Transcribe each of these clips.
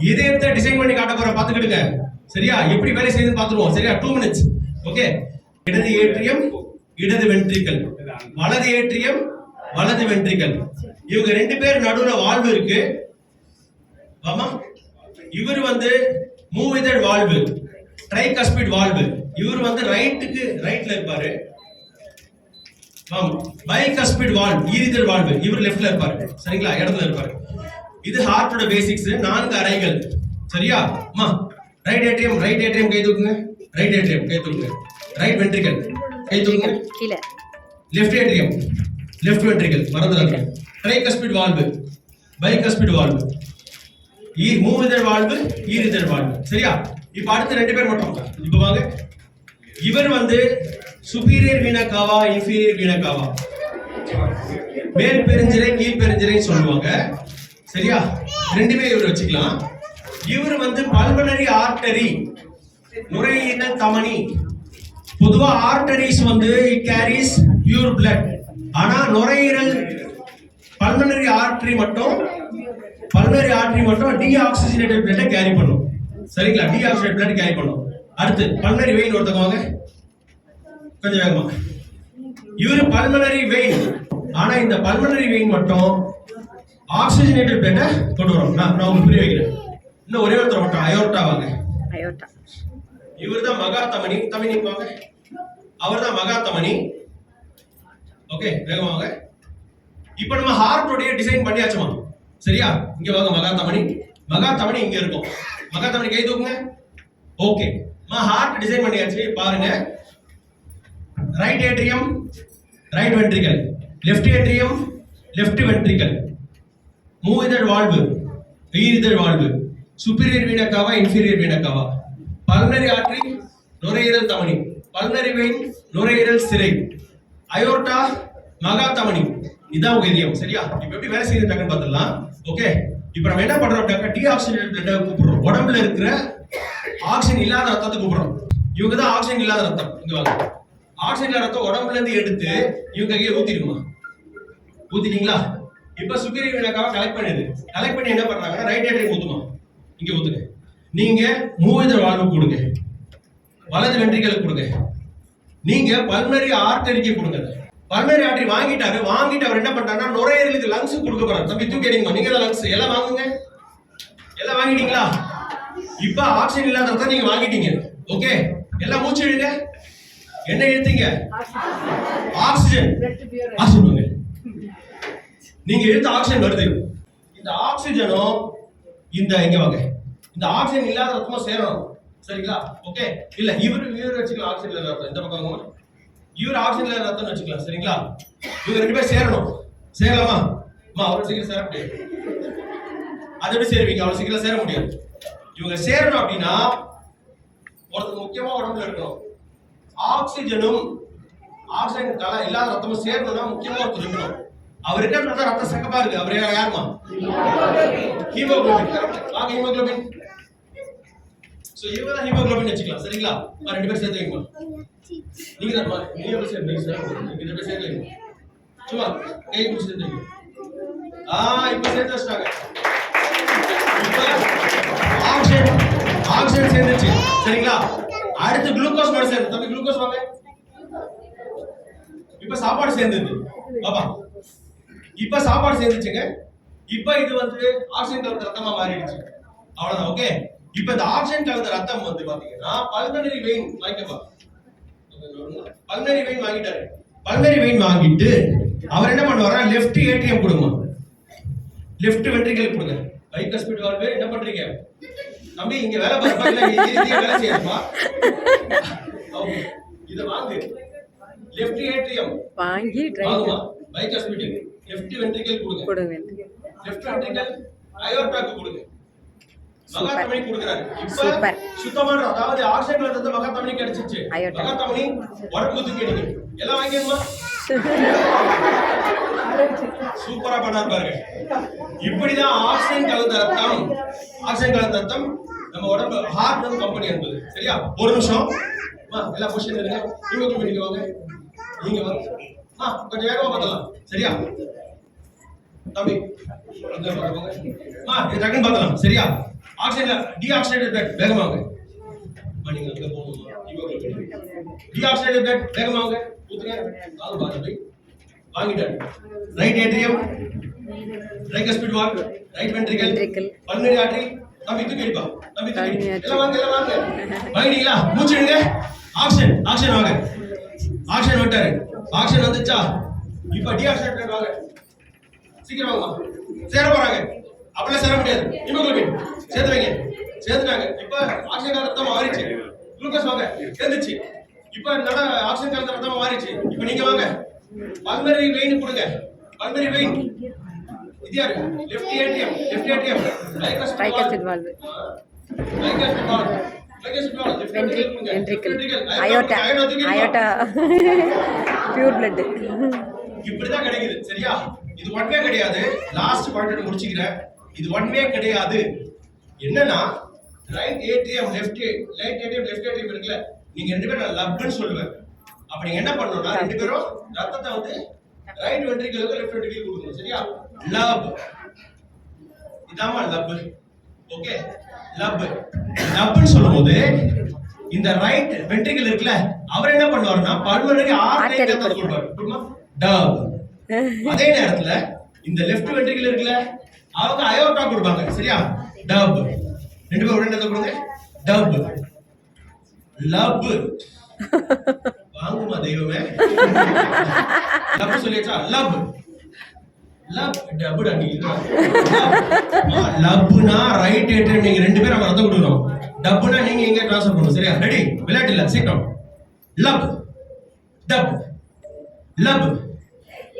இதயத்தை டிசைன் பண்ணி காட்ட போற பாத்துக்கிடுங்க. சரியா? எப்படி வேலை செய்யுதுன்னு பாத்துருவோம். சரியா? 2 minutes. ஓகே. இடது ஏட்ரியம், இடது வென்ட்ரிக்கல், வலது ஏட்ரியம், வலது வென்ட்ரிக்கல். இவங்க ரெண்டு பேர் நடுவுல வால்வு இருக்கு. ஆமா. இவர் வந்து மூவிதழ் வால்வு, ட்ரைகஸ்பிட் வால்வு. இவர் வந்து ரைட்ல இருப்பாரு. பைகஸ்பிட் வால்வு, ஈரிதழ் வால்வு. இவர் லெஃப்ட்ல இருப்பாரு. சரிங்களா? இடத்துல இருப்பாரு. இது ஹார்ட்டோட பேசிக்ஸ். 4 அறைகள். சரியா? அம்மா ரைட் ஏட்ரியம் கை தூக்குங்க. ரைட் ஏட்ரியம் கை தூக்குங்க. ரைட் வென்ட்ரிக்கல் கை தூக்குங்க. கீழ லெஃப்ட் ஏட்ரியம், லெஃப்ட் வென்ட்ரிக்கல் மறந்துடாதீங்க. ட்ரைகஸ்பிட் வால்வு, பைகஸ்பிட் வால்வு, மூவிதழ் வால்வு, ஈரிதழ் வால்வு. சரியா? இப்ப அடுத்து 2 பேர் மட்டும். இப்ப வாங்க. இவர் வந்து superior vena cava, inferior vena காவா, மேல் பெருஞ்சிரை கீழ் பெருஞ்சிரை சொல்லுவாங்க. சரியா? ரெண்டுமே இவர் வச்சுக்கலாம். இவர் வந்து பல்மனரி ஆர்டரி, நுரையீரல் தமனி. பொதுவா ஆர்டரிஸ் வந்து இட் கேரிஸ் பியூர் பிளட். ஆனா நுரையீரல் பல்மனரி ஆர்டரி மட்டும் டீஆக்சிஜனேட்டட் பிளட்டை கேரி பண்ணும். சரிங்களா? டீஆக்சிஜனேட்டட் பிளட் கேரி பண்ணும். அடுத்து பல்மனரி வெயின் ஒருத்தவங்க வாங்க கொஞ்சம் வேகமா. இவரு பல்மனரி வெயின். ஆனா இந்த பல்மனரி வெயின் மட்டும் ஆக்சிஜனேட்டட் பிளட்டை கொண்டு வரும். நான் உங்களுக்கு புரிய வைக்கிறேன். இன்னும் ஒரே ஒருத்தர் மட்டும் அயோர்டா வாங்க. அயோர்டா இவர் தான் மகா தமனி. தமனி வாங்க. அவர் தான் மகா தமனி. ஓகே வேகமா வாங்க. இப்போ நம்ம ஹார்ட்டோட டிசைன் பண்ணியாச்சுமா. சரியா? இங்க வாங்க. மகா தமனி இங்க இருக்கும். மகா தமனி கை தூக்குங்க. ஓகே ஹார்ட் டிசைன் பண்ணியாச்சு. பாருங்க. Right atrium, right ventricle, left atrium, left ventricle, மூவிதழ் வால்வு, ஈரிதழ் valve, superior vena cava, inferior vena cava, pulmonary artery, நுரையீரல் தமனி, பல்மனரி வெயின், நுரையீரல் சிரை, அயோர்டா, மகா தமனி. இதான் உங்க இதயம். சரியா? இப்ப எப்படி வேலை செய்யுதுன்னு பார்த்துடலாம். ஓகே. இப்ப நம்ம என்ன பண்றோம் அப்படின்னா டீஆக்சிஜனேட்டட் பிளட்டை கூப்பிடுறோம். உடம்புல இருக்கிற ஆக்சிஜன் இல்லாத ரத்தத்தை கூப்பிடுறோம். இவங்க தான் ஆக்சிஜன் இல்லாத ரத்தம். இங்க வாங்க. ஆக்சிஜன் இல்லாத ரத்தம் உடம்புல இருந்து எடுத்து இவங்க கையை ஊத்திடுமா. ஊத்திட்டீங்களா? இப்ப சுப்பீரியர் வீனா காவா கலெக்ட் பண்ணி என்ன பண்றாங்கன்னா ரைட் ஏட்ரியம் ஊத்துமா. இங்க ஊத்துங்க. நீங்க மூவிதழ் வால்வு கொடுங்க, வலது வென்ட்ரிக்கலுக்கு கொடுங்க. நீங்க பல்மனரி ஆர்டரிக்கு கொடுங்க. பல்மனரி ஆர்டரி வாங்கிட்டு அவர் என்ன பண்றாருன்னா நுரையீரலுக்கு லங்ஸ் கொடுக்க போறாரு. தம்பி தூக்கி எறிங்க. நீங்க தான் லங்ஸ் எல்லாம் வாங்குங்க. எல்லாம் வாங்கிட்டீங்களா? இப்ப ஆக்சிஜன் இல்லாத ரத்தம் நீங்க வாங்கிட்டீங்க. ஓகே எல்லாம் மூச்சு இழுங்க. என்ன இழுத்தீங்க? ஆக்சிஜன். ஆக்சிஜன் நீங்க இழுத்த ஆக்சிஜன் வருது. இந்த ஆக்சிஜனும் இங்க வாங்க. இந்த ஆக்சிஜன் இல்லாத ரத்தமும் சேரணும். சரிங்களா? ஓகே. இல்ல இவர் வச்சுக்கலாம். ஆக்சிஜன் இல்லாத ரத்தம் இந்த பக்கம் வாங்க. இவர் ஆக்சிஜன் இல்லாத ரத்தம்னு வச்சுக்கலாம். சரிங்களா? இவங்க 2 பேர் சேரணும். சேரலாமா? அவ்வளவு சீக்கிரம் சேர முடியாது. அது எப்படி சேருவீங்க? அவ்வளவு சீக்கிரம் சேர முடியாது. இவங்க சேரணும் அப்படின்னா ஒருத்தர் முக்கியமா உடம்புல இருக்கணும். ஆக்சிஜனும் ஆக்சிஜன் இல்லாத ரத்தமும் சேரணும்னா முக்கியமா ஒருத்தர் இருக்கணும். அவர் இருக்கிற ரத்தம் சகப்பா இருக்கு. அவர் யாருமா? ஹீமோகுளோபின். வாங்க ஹீமோகுளோபின். சோ இவங்க தான் ஹீமோகுளோபின் வச்சுக்கலாம். சரிங்களா? 2 பேர் சேர்த்து வைங்க. நீங்க தான் நீங்க எப்படி சேர்ந்தீங்க சார்? நீங்க 2 பேர் சேர்த்துங்க. சும்மா கை பிடிச்சு சேர்த்துங்க. இப்ப சேர்த்து வச்சிட்டாங்க. ஆக்சிஜன் சேர்ந்துச்சு. சரிங்களா? அடுத்து குளுக்கோஸ் மட்டும் சேர்ந்து. தம்பி குளுக்கோஸ் வாங்க. இப்ப சாப்பாடு சேர்ந்தது. பாப்பா இப்ப சாப்பாடு சேர்ந்துச்சுங்க. இப்ப இது வந்து ஆக்சிஜன் கலந்த ரத்தமா மாறிடுச்சு. அவ்வளவுதான். ஓகே. இப்ப இந்த ஆக்சிஜன் கலந்த ரத்தம் வந்து பாத்தீங்கன்னா பல்மனரி வெயின் வாங்கிக்கப்பா. பல்மனரி வெயின் வாங்கிட்டாரு. பல்மனரி வெயின் வாங்கிட்டு அவர் என்ன பண்ணுவாரா லெஃப்ட் ஏட்ரியம் கொடுங்க, லெஃப்ட் வென்ட்ரிக்கல் கொடுங்க. பைகஸ்பிட் வால்வு என்ன பண்றீங்க தம்பி? இங்க வேலை பார்க்கல, இங்க வேலை செய்யணுமா? ஓகே இத வாங்கு. லெஃப்ட் ஏட்ரியம் வாங்கி வாங்குமா. பைகஸ்பிட் லெஃப்ட் வென்ட்ரிக்கல் கொடுங்க. லெஃப்ட் வென்ட்ரிக்கல் அயோர்டாக்கு கொடுங்க. மகாதமனி கொடுக்கறாரு. இப்ப சுத்தமான அதாவது ஆக்சிஜன் லெவல் மகாதமனி கிடைச்சிச்சு. மகாதமனி உடம்பு தூக்கிடுங்க. எல்லாம் வாங்கிடுமா? சூப்பரா பண்ணாரு பாருங்க. இப்படிதான் ஆக்சிஜன் கலந்த ரத்தம் நம்ம உடம்பு ஹார்ட் கம்பெனி என்பது. சரியா? ஒரு நிமிஷம் எல்லாம் பொசிஷன் இருங்க. நீங்க வாங்க. நீங்க வாங்க. கொஞ்சம் வேகமா பார்த்தலாம். சரியா தம்பி? டக்குன்னு பார்த்தலாம். சரியா? ஆக்சிஜன்ல டீஆக்சிடேட்டட் பிளட் வேகமா வாங்க. நீங்க அங்க போணுமா? டீஆக்சிடேட்டட் பிளட் வேகமா வாங்க. ஊத்துங்க. கால் பாருங்க. வாங்கிட்டாரு. ரைட் ஏட்ரியம், ட்ரைகஸ்பிட் வால், ரைட் வென்ட்ரிக்கல், பல்மனரி ஆர்டரி. தம்பி தூக்கி எடுப்பா. தம்பி தூக்கி. எல்லாம் வாங்க. வாங்கிட்டீங்களா? மூச்சு விடுங்க. ஆக்சிஜன் வாங்க. ஆக்சிஜன் விட்டாரு. ஆக்சிஜன் வந்துச்சா? இப்ப டீஆக்சிடேட்டட் பிளட் வாங்க. சீக்கிரம் வாங்க. சேர போறாங்க. அப்படியே சேர முடியாது. ஹீமோகுளோபின் சேர்த்து வைங்க. சேர்த்துட்டாங்க. இப்ப ஆக்சிஜன் ரத்தம் மாறிச்சு. குளுக்கோஸ் வாங்க. சேர்ந்துச்சு. இப்ப நல்ல ஆக்சிஜன் கலந்த ரத்தம் மாறிச்சு. இப்ப நீங்க வாங்க. பல்மனரி வெயின் கொடுங்க. Pulmonary vein. இது யாரு? Left atrium. Tricuspid valve. Ventricle, aorta, pure blood. இப்படிதான் கிடைக்குது. சரியா? இது ஒன் வே கிடையாது. லாஸ்ட் பாயிண்ட் முடிச்சுக்கிறேன். இது ஒன் வே கிடையாது. என்னன்னா ரைட் ஏட்ரியம் லெஃப்ட் ஏட்ரியம் இருக்குல்ல, நீங்க ரெண்டு பேரும் லப்னு சொல்லுவேன். அப்ப நீங்க என்ன பண்ணணும்னா ரெண்டு பேரும் ரத்தத்தை வந்து ரைட் வென்ட்ரிக்கலுக்கு லெஃப்ட் வென்ட்ரிக்கல் கொடுக்கணும். சரியா? லப். இதாமா லப். ஓகே, லப்னு சொல்லும்போது இந்த ரைட் வென்ட்ரிக்கல் இருக்குல்ல, அவர் என்ன பண்ணுவாருன்னா பல்மனரி ஆர்டரி ரத்தத்தை கொடுப்பாரு. டப். அதே நேரத்துல இந்த லெஃப்ட் வென்ட்ரிக்கல் இருக்குல்ல, அவங்க அயோட்டா கொடுப்பாங்க. சரியா? டப். ரெண்டு பேரும் உடனே கொடுங்க. டப். லப். வாங்குமா தெய்வமே. லப் சொல்லியாச்சா? லப் டபுடா நீங்க. லப்னா ரைட் ஏட்ரியம் நீங்க ரெண்டு பேரும் ரத்தம் கொடுக்கணும். டப்னா நீங்க எங்க ட்ரான்ஸ்ஃபர் பண்ணணும். சரியா? ரெடி? விளையாட்டு இல்ல. சீக்கிரம். Lub dub lub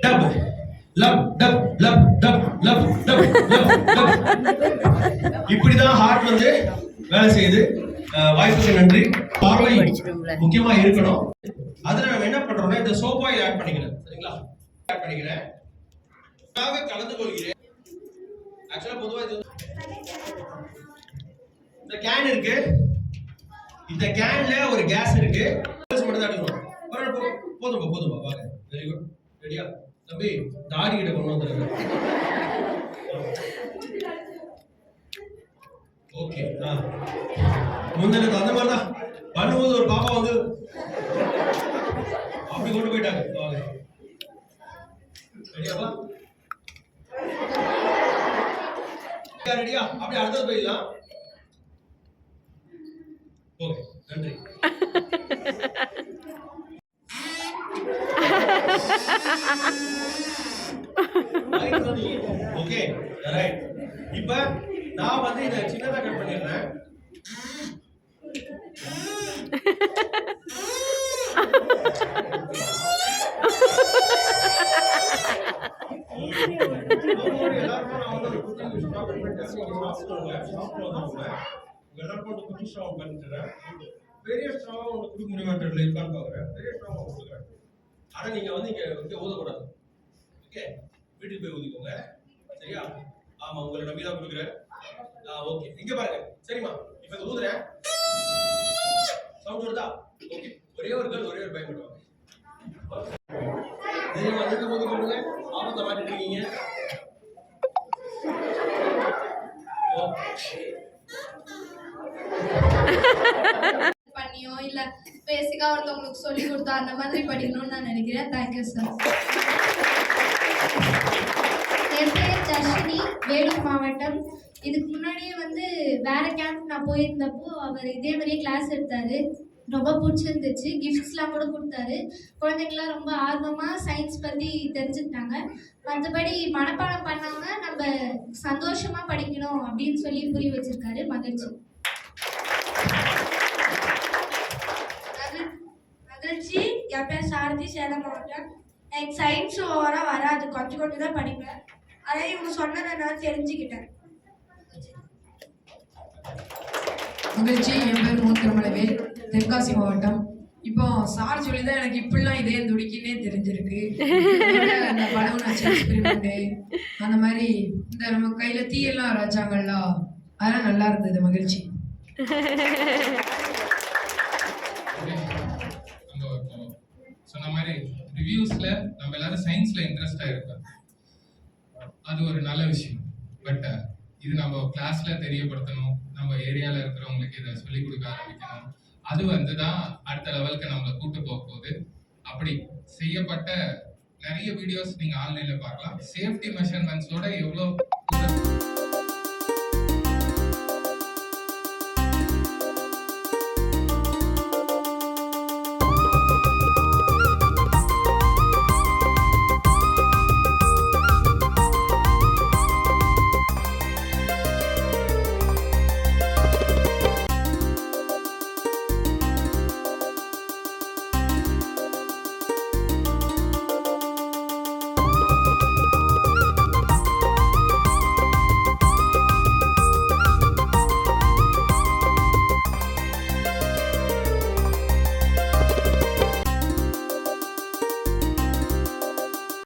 dub lub dub lub dub lub dub lub dub. இப்படிதான் ஹார்ட் வந்து வேலை செய்யுது. வாய்ப்புக்கு நன்றி. பார்வை முக்கியமா இருக்கணும். அதுல நம்ம என்ன பண்றோம்னா இந்த சோப் ஆயில் ஆட் பண்ணிக்கிறேன். சரிங்களா? ஆட் பண்ணிக்கிறேன். கலந்து கொள்கிறேன். ஆக்சுவலா பொதுவா இது இந்த கேன் இருக்கு. இந்த கேன்ல ஒரு கேஸ் இருக்கு. மட்டும் தான் எடுக்கணும். போதும் வாங்க. Very good. ரெடியா? தம்பி தாடி கிட்ட கொண்டு வந்துருங்க. ஓகே. முந்தினது அந்த மாதிரி தான் பண்ணும்போது ஒரு பாப்பா வந்து அப்படி கொண்டு போயிட்டாங்க. வாங்க. ரெடியாப்பா? ரெடியா? அப்படி அடுத்தது போயிடலாம். ஓகே, நன்றி. Okay, right. இப்ப நான் வந்து இத சின்னதா கட் பண்ணிடுறேன். பெரிய ஸ்ட்ராவா ஒன்று கொடுக்க முடியுமாட்டல இருக்கான்னு பாக்குறேன். பெரிய ஸ்ட்ராவா கொடுக்குறேன். ஆனா நீங்க வந்து இங்க ஊதக்கூடாது. ஓகே, வீட்டுக்கு போய் ஊதிக்கோங்க. சரியா? ஆமா, உங்களை நம்பி தான் கொடுக்குறேன். ஓகே, இங்க பாருங்க. சரிமா? இப்ப ஊதுறேன். சவுண்ட் வருதா? ஓகே, ஒரே ஒரு கேர்ள் ஒரே ஒரு பையன் பண்ணுவாங்க. நீங்க வந்து ஊதி கொடுங்க. ஆபத்தை மாட்டிட்டு இருக்கீங்க. பண்ணியோ இல்ல பேசிக்கா ஒருத்தவங்களுக்கு சொல்லி கொடுத்தா அந்த மாதிரி படிக்கணும்னு நான் நினைக்கிறேன். Thank you sir. என் பேர் தர்ஷினி, வேலூர் மாவட்டம். இதுக்கு முன்னாடியே வந்து வேற கேம்ப் நான் போயிருந்தப்போ அவர் இதே மாதிரியே கிளாஸ் எடுத்தாரு. ரொம்ப பிடிச்சிருந்துச்சு. கிஃப்ட்ஸ்லாம் கூட கொடுத்தாரு. குழந்தைங்களாம் ரொம்ப ஆர்வமாக சயின்ஸ் பற்றி தெரிஞ்சுக்கிட்டாங்க. மற்றபடி மனப்பாடம் பண்ணாமல் நம்ம சந்தோஷமாக படிக்கணும் அப்படின்னு சொல்லி புரிய வச்சிருக்காரு. மகிழ்ச்சி. என் பேர் சாரதி, சேலம் மாவட்டம். எனக்கு சயின்ஸ் ஓவராக வராது, கொஞ்சம் தான் படிப்பேன். ஆனால் இவங்க சொன்னதை நான் தெரிஞ்சுக்கிட்டேன். மகிழ்ச்சி. என் பேர் மூத்திரமலைவேல், தென்காசி மாவட்டம். இப்போ சார் சொல்லி தான் எனக்கு இப்படிலாம் இதே துடிக்கின்னே தெரிஞ்சிருக்கு. அந்த பலூன் எக்ஸ்பெரிமெண்ட்டு அந்த மாதிரி இந்த நம்ம கையில் தீயெல்லாம் வச்சாங்கல்ல, அதெல்லாம் நல்லா இருந்தது. மகிழ்ச்சி. சொன்ன மாதிரி ரிவ்யூஸ்ல நம்ம எல்லாரும் சயின்ஸ்ல இன்ட்ரெஸ்டா இருக்கோம். அது ஒரு நல்ல விஷயம். பட் இது நம்ம கிளாஸ்ல தெரியப்படுத்தணும், ஏரியால இருக்கிறவங்களுக்கு இதை சொல்லிக் கொடுக்க ஆரம்பிக்கணும். அது வந்து தான் அடுத்த லெவலுக்கு நம்மளை கூட்டு போக போகுது. அப்படி செய்யப்பட்ட நிறைய வீடியோஸ் நீங்க ஆன்லைன்ல பார்க்கலாம். சேஃப்டி மெஷர்மெண்ட்ஸோட எவ்வளவு